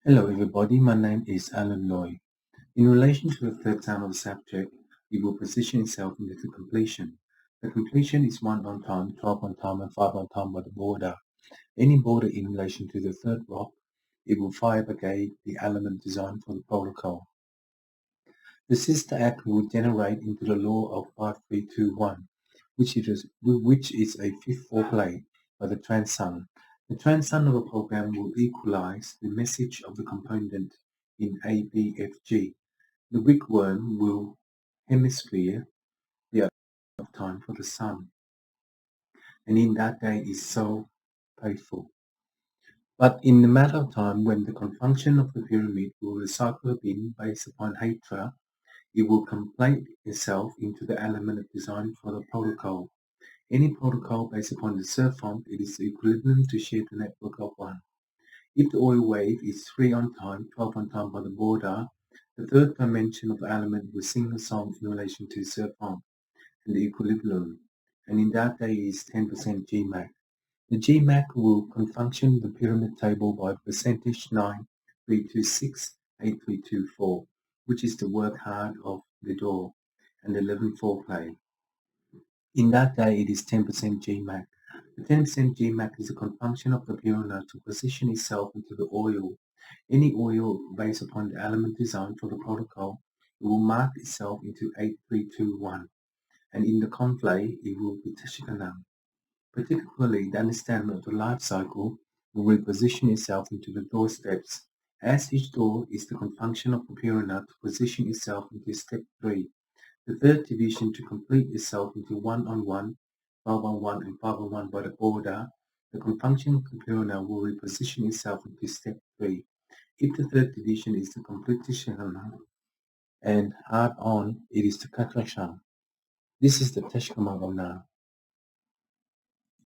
Hello everybody, my name is Alan Loy. In relation to the third time of the subject, it will position itself into the completion. The completion is 1 on time, 12 on time and 5 on time by the border. Any border in relation to the third block, it will fire brigade the element designed for the protocol. The sister act will generate into the law of 5321, which is a fifth foreplay by the transom. The transom of a program will equalize the message of the component in ABFG. The wigworm will hemisphere the of time for the sun, and in that day is so faithful. But in the matter of time, when the confunction of the pyramid will recycle bin based upon Hatra, it will complete itself into the element designed for the protocol. Any protocol based upon the surf font, it is equivalent to share the network of one. If the oil wave is 3 on time, 12 on time by the border, the third dimension of the element will sing a song in relation to surf font and the equilibrium, and in that day is 10% GMAC. The GMAC will confunction the pyramid table by percentage 9,326,8,324, which is the work hard of the door, and 11 foreplay. In that day, it is 10% GMAC. The 10% GMAC is a confunction of the pyramid to position itself into the oil. Any oil based upon the element design for the protocol, it will mark itself into 8321, and in the conflay, it will be Tashikanam. Particularly, the understanding of the life cycle will reposition itself into the doorsteps, as each door is the confunction of the pyramid to position itself into step 3. The third division to complete itself into 1 on 1, 5 on 1 and 5 on 1 by the border, the confunction of the pyramid will reposition itself into step 3. If the third division is the completion and hard on, it is the contraction. This is the Teshkamagam now.